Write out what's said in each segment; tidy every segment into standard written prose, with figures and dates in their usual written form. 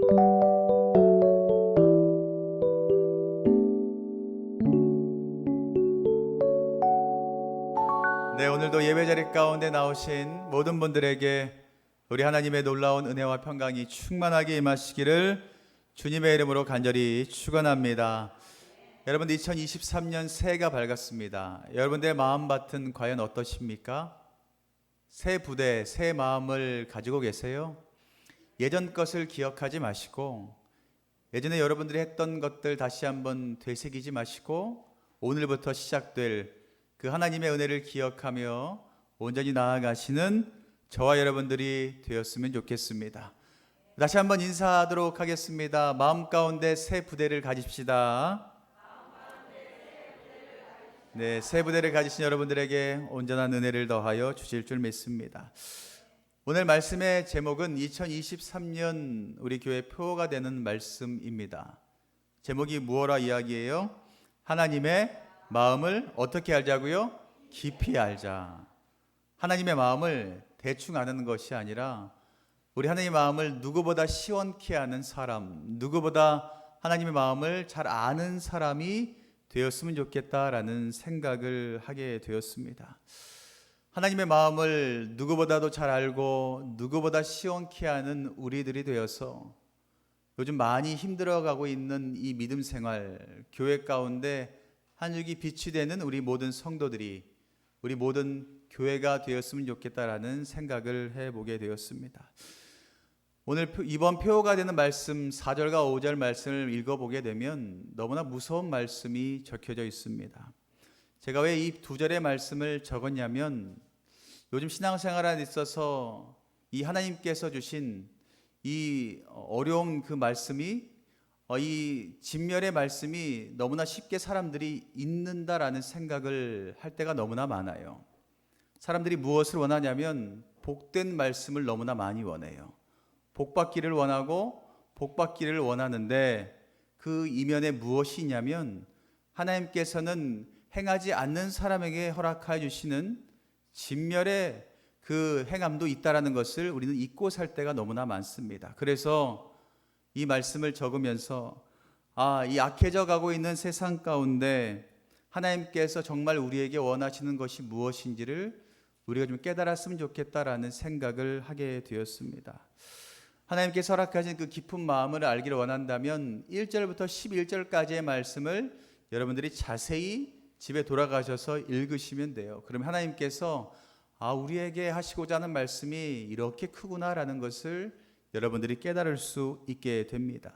네, 오늘도 예배자리 가운데 나오신 모든 분들에게 우리 하나님의 놀라운 은혜와 평강이 충만하게 임하시기를 주님의 이름으로 간절히 축원합니다. 여러분들 2023년 새해가 밝았습니다. 여러분들의 마음밭은 과연 어떠십니까? 새 부대, 새 마음을 가지고 계세요? 예전 것을 기억하지 마시고 예전에 여러분들이 했던 것들 다시 한번 되새기지 마시고 오늘부터 시작될 그 하나님의 은혜를 기억하며 온전히 나아가시는 저와 여러분들이 되었으면 좋겠습니다. 다시 한번 인사하도록 하겠습니다. 마음 가운데 새 부대를 가집시다. 네, 새 부대를 가지신 여러분들에게 온전한 은혜를 더하여 주실 줄 믿습니다. 오늘 말씀의 제목은 2023년 우리 교회 표어가 되는 말씀입니다. 제목이 무엇라 이야기예요? 하나님의 마음을 어떻게 알자고요? 깊이 알자. 하나님의 마음을 대충 아는 것이 아니라 우리 하나님의 마음을 누구보다 시원케 아는 사람, 누구보다 하나님의 마음을 잘 아는 사람이 되었으면 좋겠다라는 생각을 하게 되었습니다. 하나님의 마음을 누구보다도 잘 알고 누구보다 시원케 아는 우리들이 되어서 요즘 많이 힘들어가고 있는 이 믿음 생활, 교회 가운데 한 줄기 빛이 되는 우리 모든 성도들이 우리 모든 교회가 되었으면 좋겠다라는 생각을 해보게 되었습니다. 오늘 이번 표어가 되는 말씀 4절과 5절 말씀을 읽어보게 되면 너무나 무서운 말씀이 적혀져 있습니다. 제가 왜 이 두 절의 말씀을 적었냐면 요즘 신앙생활에 있어서 이 하나님께서 주신 이 어려운 그 말씀이 이 진멸의 말씀이 너무나 쉽게 사람들이 잊는다라는 생각을 할 때가 너무나 많아요. 사람들이 무엇을 원하냐면 복된 말씀을 너무나 많이 원해요. 복받기를 원하고 복받기를 원하는데 그 이면에 무엇이 있냐면 하나님께서는 행하지 않는 사람에게 허락하여 주시는 진멸의 그 행함도 있다라는 것을 우리는 잊고 살 때가 너무나 많습니다. 그래서 이 말씀을 적으면서 이 악해져 가고 있는 세상 가운데 하나님께서 정말 우리에게 원하시는 것이 무엇인지를 우리가 좀 깨달았으면 좋겠다라는 생각을 하게 되었습니다. 하나님께서 허락하신 그 깊은 마음을 알기를 원한다면 1절부터 11절까지의 말씀을 여러분들이 자세히 집에 돌아가셔서 읽으시면 돼요. 그러면 하나님께서 우리에게 하시고자 하는 말씀이 이렇게 크구나라는 것을 여러분들이 깨달을 수 있게 됩니다.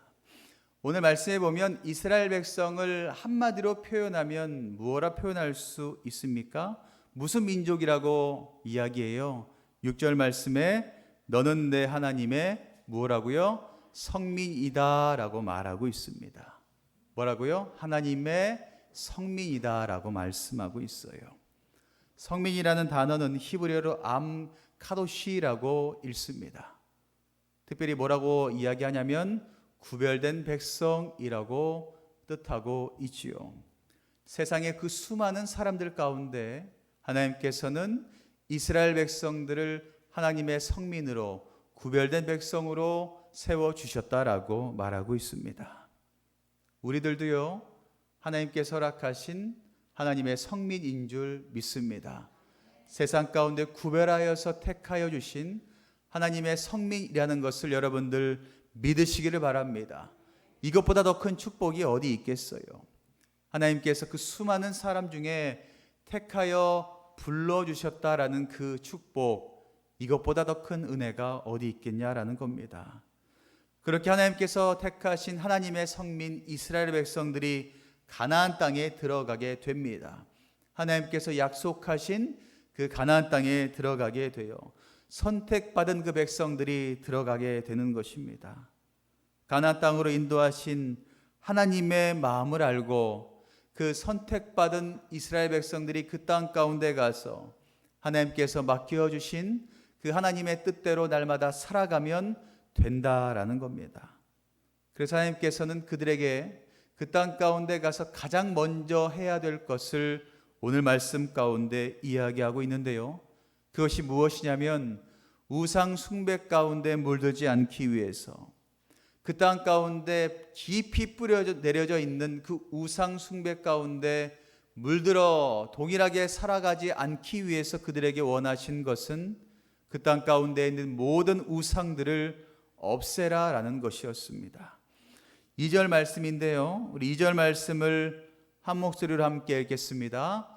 오늘 말씀에 보면 이스라엘 백성을 한마디로 표현하면 무엇라 표현할 수 있습니까? 무슨 민족이라고 이야기해요? 6절 말씀에 너는 내 하나님의 무엇라고요? 성민이다 라고 말하고 있습니다. 뭐라고요? 하나님의 성민이다 라고 말씀하고 있어요. 성민이라는 단어는 히브리어로 암카도시라고 읽습니다. 특별히 뭐라고 이야기하냐면 구별된 백성이라고 뜻하고 있지요. 세상의 그 수많은 사람들 가운데 하나님께서는 이스라엘 백성들을 하나님의 성민으로 구별된 백성으로 세워주셨다라고 말하고 있습니다. 우리들도요, 하나님께서 허락하신 하나님의 성민인 줄 믿습니다. 세상 가운데 구별하여서 택하여 주신 하나님의 성민이라는 것을 여러분들 믿으시기를 바랍니다. 이것보다 더 큰 축복이 어디 있겠어요? 하나님께서 그 수많은 사람 중에 택하여 불러주셨다라는 그 축복, 이것보다 더 큰 은혜가 어디 있겠냐라는 겁니다. 그렇게 하나님께서 택하신 하나님의 성민 이스라엘 백성들이 가나안 땅에 들어가게 됩니다. 하나님께서 약속하신 그 가나안 땅에 들어가게 돼요. 선택받은 그 백성들이 들어가게 되는 것입니다. 가나안 땅으로 인도하신 하나님의 마음을 알고 그 선택받은 이스라엘 백성들이 그 땅 가운데 가서 하나님께서 맡겨주신 그 하나님의 뜻대로 날마다 살아가면 된다라는 겁니다. 그래서 하나님께서는 그들에게 그 땅 가운데 가서 가장 먼저 해야 될 것을 오늘 말씀 가운데 이야기하고 있는데요. 그것이 무엇이냐면 우상 숭배 가운데 물들지 않기 위해서 그 땅 가운데 깊이 내려져 있는 그 우상 숭배 가운데 물들어 동일하게 살아가지 않기 위해서 그들에게 원하신 것은 그 땅 가운데 있는 모든 우상들을 없애라라는 것이었습니다. 2절 말씀인데요. 우리 2절 말씀을 한 목소리로 함께 읽겠습니다.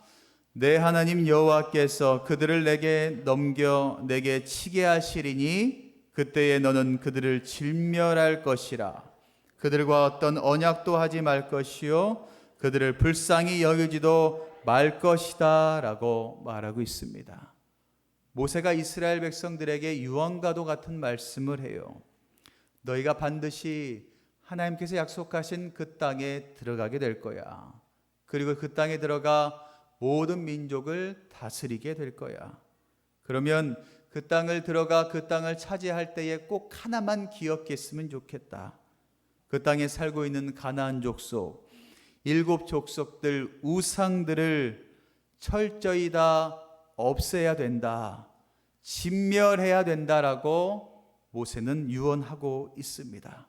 내 하나님 여호와께서 그들을 내게 넘겨 내게 치게 하시리니 그때에 너는 그들을 진멸할 것이라. 그들과 어떤 언약도 하지 말 것이요 그들을 불쌍히 여기지도 말 것이다 라고 말하고 있습니다. 모세가 이스라엘 백성들에게 유언과도 같은 말씀을 해요. 너희가 반드시 하나님께서 약속하신 그 땅에 들어가게 될 거야. 그리고 그 땅에 들어가 모든 민족을 다스리게 될 거야. 그러면 그 땅을 들어가 그 땅을 차지할 때에 꼭 하나만 기억했으면 좋겠다. 그 땅에 살고 있는 가나안 족속, 7 족속들 우상들을 철저히 다 없애야 된다. 진멸해야 된다라고 모세는 유언하고 있습니다.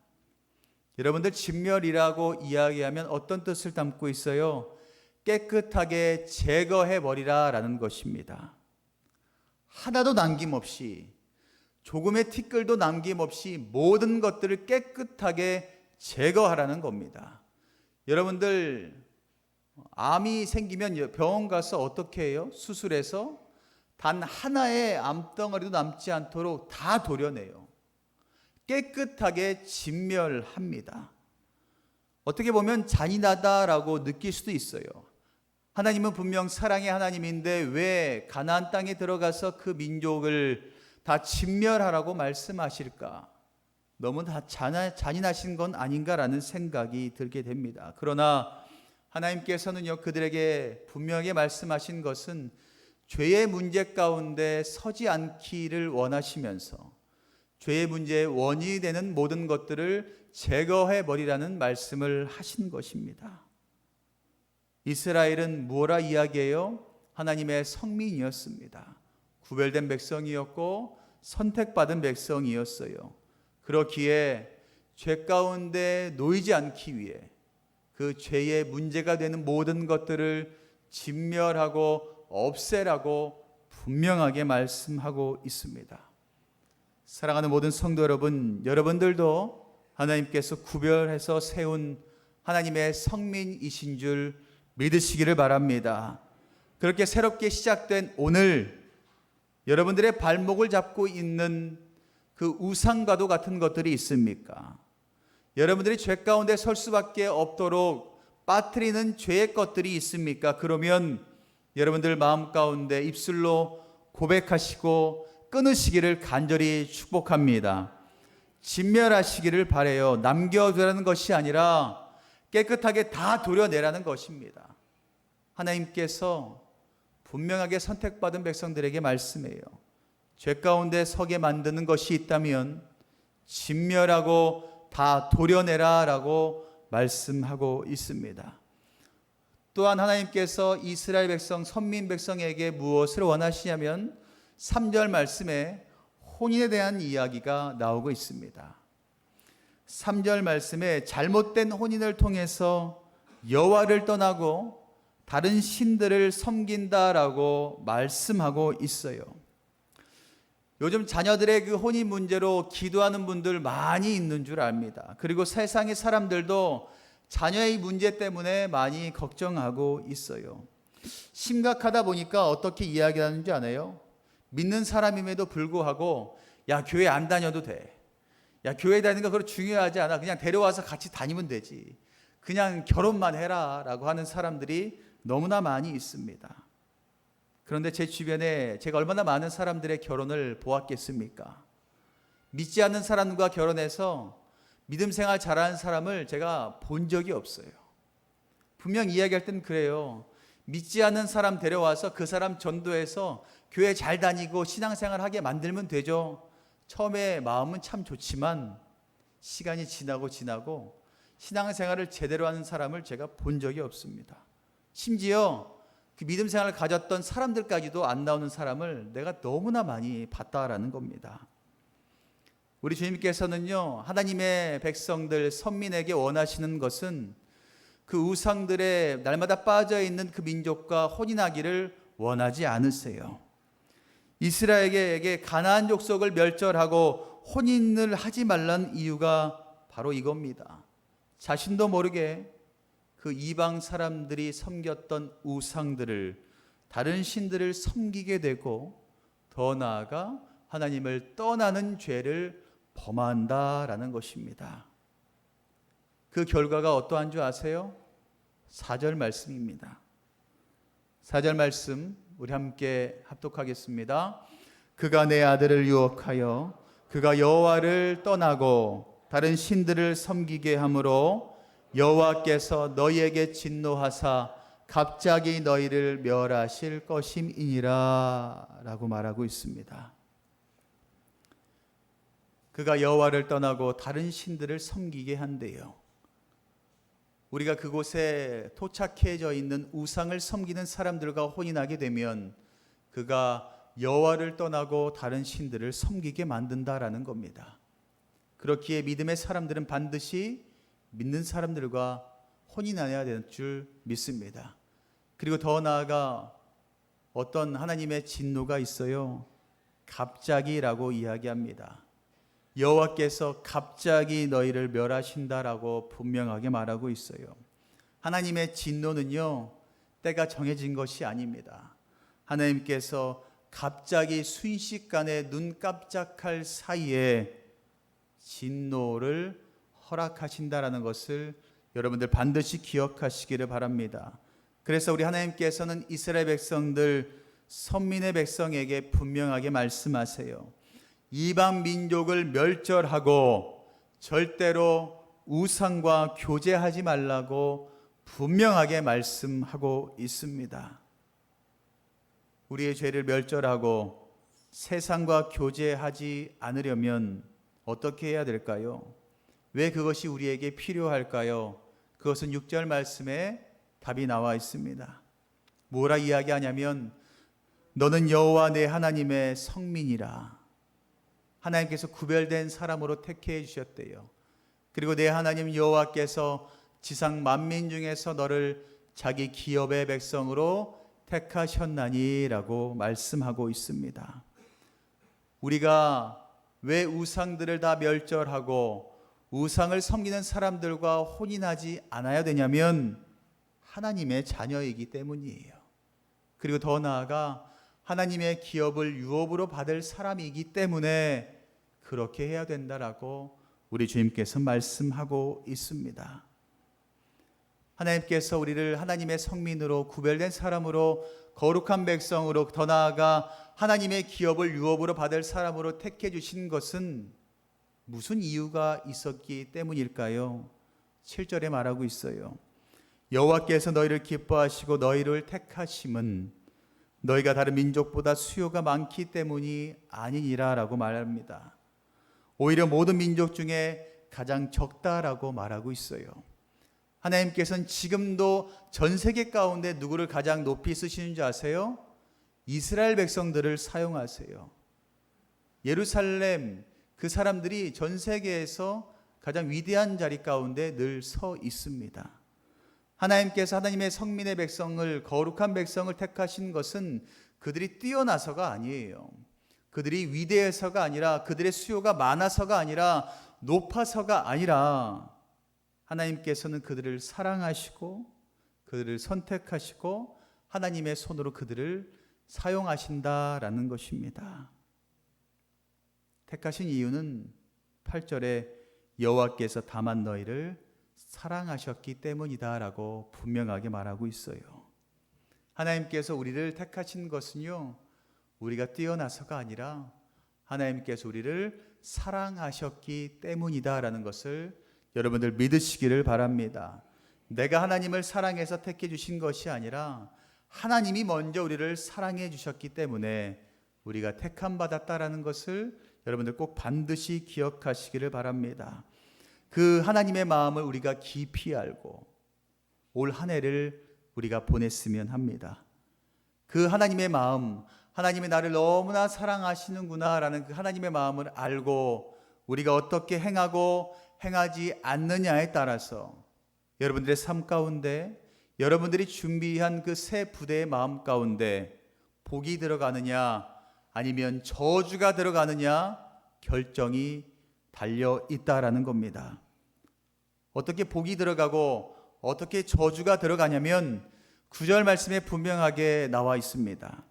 여러분들 진멸이라고 이야기하면 어떤 뜻을 담고 있어요? 깨끗하게 제거해버리라 라는 것입니다. 하나도 남김없이 조금의 티끌도 남김없이 모든 것들을 깨끗하게 제거하라는 겁니다. 여러분들 암이 생기면 병원 가서 어떻게 해요? 수술해서 단 하나의 암덩어리도 남지 않도록 다 도려내요. 깨끗하게 진멸합니다. 어떻게 보면 잔인하다라고 느낄 수도 있어요. 하나님은 분명 사랑의 하나님인데 왜 가나안 땅에 들어가서 그 민족을 다 진멸하라고 말씀하실까? 너무 다 잔인하신 건 아닌가라는 생각이 들게 됩니다. 그러나 하나님께서는요, 그들에게 분명히 말씀하신 것은 죄의 문제 가운데 서지 않기를 원하시면서 죄의 문제의 원인이 되는 모든 것들을 제거해 버리라는 말씀을 하신 것입니다. 이스라엘은 무엇라 이야기해요? 하나님의 성민이었습니다. 구별된 백성이었고 선택받은 백성이었어요. 그렇기에 죄 가운데 놓이지 않기 위해 그 죄의 문제가 되는 모든 것들을 진멸하고 없애라고 분명하게 말씀하고 있습니다. 사랑하는 모든 성도 여러분, 여러분들도 하나님께서 구별해서 세운 하나님의 성민이신 줄 믿으시기를 바랍니다. 그렇게 새롭게 시작된 오늘 여러분들의 발목을 잡고 있는 그 우상과도 같은 것들이 있습니까? 여러분들이 죄 가운데 설 수밖에 없도록 빠뜨리는 죄의 것들이 있습니까? 그러면 여러분들 마음 가운데 입술로 고백하시고 끊으시기를 간절히 축복합니다. 진멸하시기를 바라요. 남겨두라는 것이 아니라 깨끗하게 다 도려내라는 것입니다. 하나님께서 분명하게 선택받은 백성들에게 말씀해요. 죄 가운데 서게 만드는 것이 있다면 진멸하고 다 도려내라 라고 말씀하고 있습니다. 또한 하나님께서 이스라엘 백성, 선민 백성에게 무엇을 원하시냐면 3절 말씀에 혼인에 대한 이야기가 나오고 있습니다. 3절 말씀에 잘못된 혼인을 통해서 여호와를 떠나고 다른 신들을 섬긴다라고 말씀하고 있어요. 요즘 자녀들의 그 혼인 문제로 기도하는 분들 많이 있는 줄 압니다. 그리고 세상의 사람들도 자녀의 문제 때문에 많이 걱정하고 있어요. 심각하다 보니까 어떻게 이야기하는지 아나요? 믿는 사람임에도 불구하고 야, 교회 안 다녀도 돼. 야, 교회 다니는 거 그렇게 중요하지 않아. 그냥 데려와서 같이 다니면 되지. 그냥 결혼만 해라 라고 하는 사람들이 너무나 많이 있습니다. 그런데 제 주변에 제가 얼마나 많은 사람들의 결혼을 보았겠습니까? 믿지 않는 사람과 결혼해서 믿음 생활 잘하는 사람을 제가 본 적이 없어요. 분명 이야기할 땐 그래요. 믿지 않는 사람 데려와서 그 사람 전도해서 교회 잘 다니고 신앙생활 하게 만들면 되죠. 처음에 마음은 참 좋지만 시간이 지나고 신앙생활을 제대로 하는 사람을 제가 본 적이 없습니다. 심지어 그 믿음 생활을 가졌던 사람들까지도 안 나오는 사람을 내가 너무나 많이 봤다라는 겁니다. 우리 주님께서는요, 하나님의 백성들 선민에게 원하시는 것은 그 우상들의 날마다 빠져 있는 그 민족과 혼인하기를 원하지 않으세요. 이스라엘에게 가나안 족속을 멸절하고 혼인을 하지 말라는 이유가 바로 이겁니다. 자신도 모르게 그 이방 사람들이 섬겼던 우상들을, 다른 신들을 섬기게 되고 더 나아가 하나님을 떠나는 죄를 범한다라는 것입니다. 그 결과가 어떠한 줄 아세요? 4절 말씀입니다. 4절 말씀 우리 함께 합독하겠습니다. 그가 내 아들을 유혹하여 그가 여호와를 떠나고 다른 신들을 섬기게 함으로 여호와께서 너희에게 진노하사 갑자기 너희를 멸하실 것임이니라 라고 말하고 있습니다. 그가 여호와를 떠나고 다른 신들을 섬기게 한대요. 우리가 그곳에 토착해져 있는 우상을 섬기는 사람들과 혼인하게 되면 그가 여호와를 떠나고 다른 신들을 섬기게 만든다라는 겁니다. 그렇기에 믿음의 사람들은 반드시 믿는 사람들과 혼인해야 될 줄 믿습니다. 그리고 더 나아가 어떤 하나님의 진노가 있어요. 갑자기라고 이야기합니다. 여호와께서 갑자기 너희를 멸하신다라고 분명하게 말하고 있어요. 하나님의 진노는요, 때가 정해진 것이 아닙니다. 하나님께서 갑자기 순식간에 눈 깜짝할 사이에 진노를 허락하신다라는 것을 여러분들 반드시 기억하시기를 바랍니다. 그래서 우리 하나님께서는 이스라엘 백성들, 선민의 백성에게 분명하게 말씀하세요. 이방 민족을 멸절하고 절대로 우상과 교제하지 말라고 분명하게 말씀하고 있습니다. 우리의 죄를 멸절하고 세상과 교제하지 않으려면 어떻게 해야 될까요? 왜 그것이 우리에게 필요할까요? 그것은 6절 말씀에 답이 나와 있습니다. 뭐라 이야기하냐면 너는 여호와 내 하나님의 성민이라. 하나님께서 구별된 사람으로 택해 주셨대요. 그리고 내 하나님 여호와께서 지상 만민 중에서 너를 자기 기업의 백성으로 택하셨나니라고 말씀하고 있습니다. 우리가 왜 우상들을 다 멸절하고 우상을 섬기는 사람들과 혼인하지 않아야 되냐면 하나님의 자녀이기 때문이에요. 그리고 더 나아가 하나님의 기업을 유업으로 받을 사람이기 때문에 그렇게 해야 된다라고 우리 주님께서 말씀하고 있습니다. 하나님께서 우리를 하나님의 성민으로 구별된 사람으로 거룩한 백성으로 더 나아가 하나님의 기업을 유업으로 받을 사람으로 택해 주신 것은 무슨 이유가 있었기 때문일까요? 7절에 말하고 있어요. 여호와께서 너희를 기뻐하시고 너희를 택하심은 너희가 다른 민족보다 수요가 많기 때문이 아니니라 라고 말합니다. 오히려 모든 민족 중에 가장 적다라고 말하고 있어요. 하나님께서는 지금도 전 세계 가운데 누구를 가장 높이 쓰시는 줄 아세요? 이스라엘 백성들을 사용하세요. 예루살렘, 그 사람들이 전 세계에서 가장 위대한 자리 가운데 늘 서 있습니다. 하나님께서 하나님의 성민의 백성을, 거룩한 백성을 택하신 것은 그들이 뛰어나서가 아니에요. 그들이 위대해서가 아니라, 그들의 수요가 많아서가 아니라, 높아서가 아니라 하나님께서는 그들을 사랑하시고 그들을 선택하시고 하나님의 손으로 그들을 사용하신다라는 것입니다. 택하신 이유는 8절에 여호와께서 다만 너희를 사랑하셨기 때문이다라고 분명하게 말하고 있어요. 하나님께서 우리를 택하신 것은요, 우리가 뛰어나서가 아니라 하나님께서 우리를 사랑하셨기 때문이다라는 것을 여러분들 믿으시기를 바랍니다. 내가 하나님을 사랑해서 택해 주신 것이 아니라 하나님이 먼저 우리를 사랑해 주셨기 때문에 우리가 택함 받았다라는 것을 여러분들 꼭 반드시 기억하시기를 바랍니다. 그 하나님의 마음을 우리가 깊이 알고 올 한 해를 우리가 보냈으면 합니다. 그 하나님의 마음, 하나님이 나를 너무나 사랑하시는구나 라는 그 하나님의 마음을 알고 우리가 어떻게 행하고 행하지 않느냐에 따라서 여러분들의 삶 가운데, 여러분들이 준비한 그 새 부대의 마음 가운데 복이 들어가느냐 아니면 저주가 들어가느냐 결정이 달려 있다라는 겁니다. 어떻게 복이 들어가고 어떻게 저주가 들어가냐면 9절 말씀에 분명하게 나와 있습니다.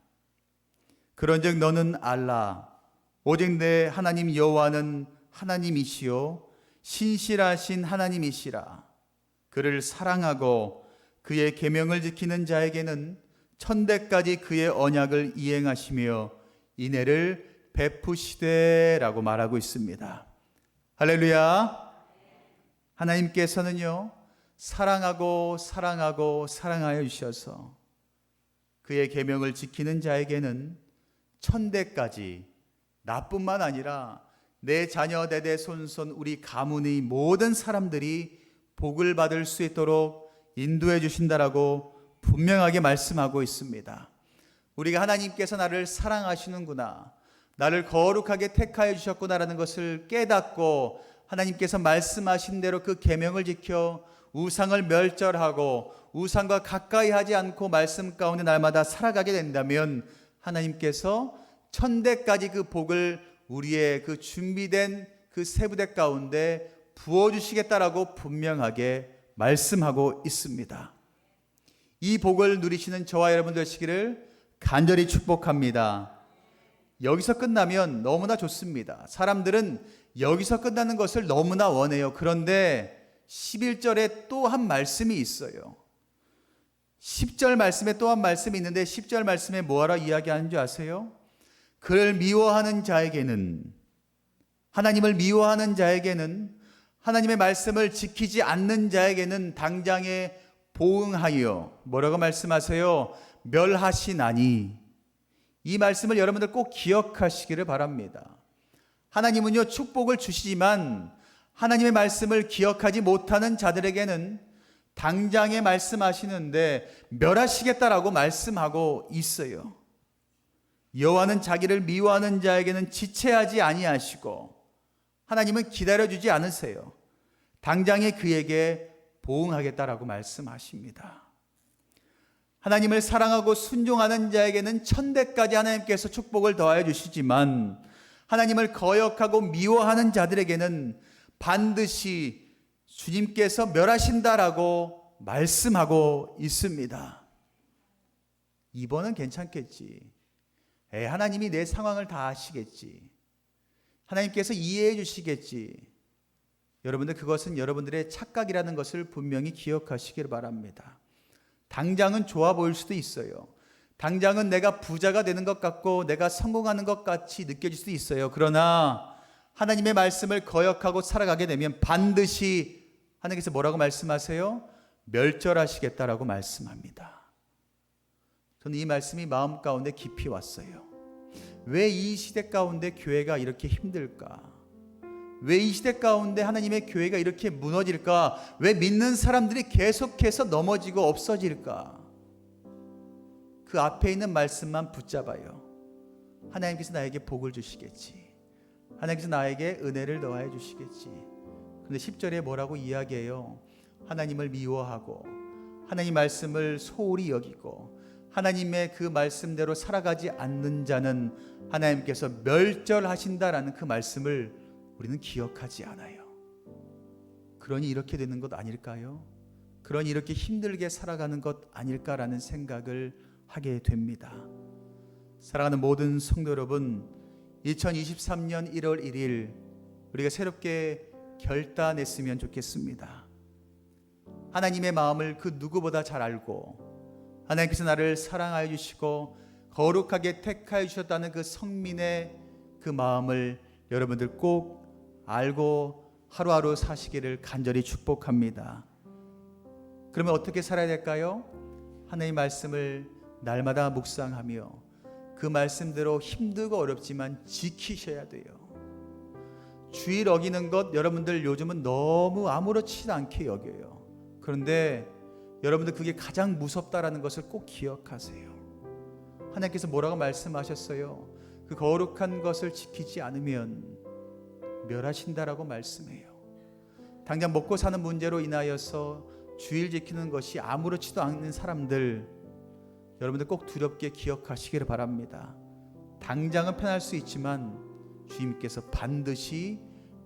그런즉 너는 알라 오직 내 하나님 여호와는 하나님이시요 신실하신 하나님이시라. 그를 사랑하고 그의 계명을 지키는 자에게는 천대까지 그의 언약을 이행하시며 인애를 베푸시되라고 말하고 있습니다. 할렐루야. 하나님께서는요 사랑하고 사랑하여 주셔서 그의 계명을 지키는 자에게는 천대까지, 나뿐만 아니라 내 자녀 대대손손 우리 가문의 모든 사람들이 복을 받을 수 있도록 인도해 주신다라고 분명하게 말씀하고 있습니다. 우리가 하나님께서 나를 사랑하시는구나, 나를 거룩하게 택하여 주셨구나라는 것을 깨닫고 하나님께서 말씀하신 대로 그 계명을 지켜 우상을 멸절하고 우상과 가까이 하지 않고 말씀 가운데 날마다 살아가게 된다면 하나님께서 천대까지 그 복을 우리의 그 준비된 그 세부대 가운데 부어주시겠다라고 분명하게 말씀하고 있습니다. 이 복을 누리시는 저와 여러분 되시기를 간절히 축복합니다. 여기서 끝나면 너무나 좋습니다. 사람들은 여기서 끝나는 것을 너무나 원해요. 그런데 11절에 또 한 말씀이 있어요. 10절 말씀에 또 한 말씀이 있는데 10절 말씀에 뭐하라 이야기하는 줄 아세요? 그를 미워하는 자에게는, 하나님을 미워하는 자에게는, 하나님의 말씀을 지키지 않는 자에게는 당장에 보응하여 뭐라고 말씀하세요? 멸하시나니. 이 말씀을 여러분들 꼭 기억하시기를 바랍니다. 하나님은요 축복을 주시지만 하나님의 말씀을 기억하지 못하는 자들에게는 당장에 말씀하시는데 멸하시겠다라고 말씀하고 있어요. 여호와는 자기를 미워하는 자에게는 지체하지 아니하시고 하나님은 기다려주지 않으세요. 당장에 그에게 보응하겠다라고 말씀하십니다. 하나님을 사랑하고 순종하는 자에게는 천대까지 하나님께서 축복을 더하여 주시지만 하나님을 거역하고 미워하는 자들에게는 반드시 주님께서 멸하신다라고 말씀하고 있습니다. 이번은 괜찮겠지. 하나님이 내 상황을 다 아시겠지. 하나님께서 이해해 주시겠지. 여러분들 그것은 여러분들의 착각이라는 것을 분명히 기억하시길 바랍니다. 당장은 좋아 보일 수도 있어요. 당장은 내가 부자가 되는 것 같고 내가 성공하는 것 같이 느껴질 수도 있어요. 그러나 하나님의 말씀을 거역하고 살아가게 되면 반드시 하나님께서 뭐라고 말씀하세요? 멸절하시겠다라고 말씀합니다. 저는 이 말씀이 마음 가운데 깊이 왔어요. 왜 이 시대 가운데 교회가 이렇게 힘들까? 왜 이 시대 가운데 하나님의 교회가 이렇게 무너질까? 왜 믿는 사람들이 계속해서 넘어지고 없어질까? 그 앞에 있는 말씀만 붙잡아요. 하나님께서 나에게 복을 주시겠지. 하나님께서 나에게 은혜를 더하여 주시겠지. 근데 10절에 뭐라고 이야기해요? 하나님을 미워하고 하나님 말씀을 소홀히 여기고 하나님의 그 말씀대로 살아가지 않는 자는 하나님께서 멸절하신다라는 그 말씀을 우리는 기억하지 않아요. 그러니 이렇게 되는 것 아닐까요? 그러니 이렇게 힘들게 살아가는 것 아닐까라는 생각을 하게 됩니다. 사랑하는 모든 성도 여러분, 2023년 1월 1일 우리가 새롭게 결단했으면 좋겠습니다. 하나님의 마음을 그 누구보다 잘 알고 하나님께서 나를 사랑하여 주시고 거룩하게 택하여 주셨다는 그 성민의 그 마음을 여러분들 꼭 알고 하루하루 사시기를 간절히 축복합니다. 그러면 어떻게 살아야 될까요? 하나님의 말씀을 날마다 묵상하며 그 말씀대로 힘들고 어렵지만 지키셔야 돼요. 주일 어기는 것 여러분들 요즘은 너무 아무렇지도 않게 여겨요. 그런데 여러분들 그게 가장 무섭다라는 것을 꼭 기억하세요. 하나님께서 뭐라고 말씀하셨어요? 그 거룩한 것을 지키지 않으면 멸하신다라고 말씀해요. 당장 먹고 사는 문제로 인하여서 주일 지키는 것이 아무렇지도 않는 사람들, 여러분들 꼭 두렵게 기억하시기를 바랍니다. 당장은 편할 수 있지만 주님께서 반드시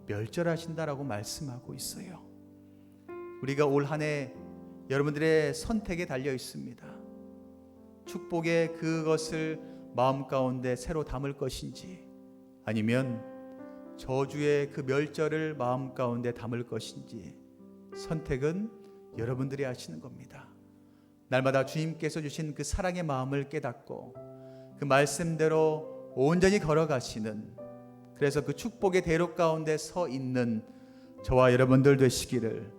멸절하신다라고 말씀하고 있어요. 우리가 올 한 해 여러분들의 선택에 달려 있습니다. 축복의 그것을 마음 가운데 새로 담을 것인지, 아니면 저주의 그 멸절을 마음 가운데 담을 것인지, 선택은 여러분들이 하시는 겁니다. 날마다 주님께서 주신 그 사랑의 마음을 깨닫고 그 말씀대로 온전히 걸어가시는, 그래서 그 축복의 대로 가운데 서 있는 저와 여러분들 되시기를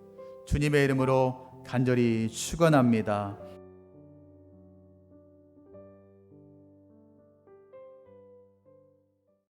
주님의 이름으로 간절히 축원합니다.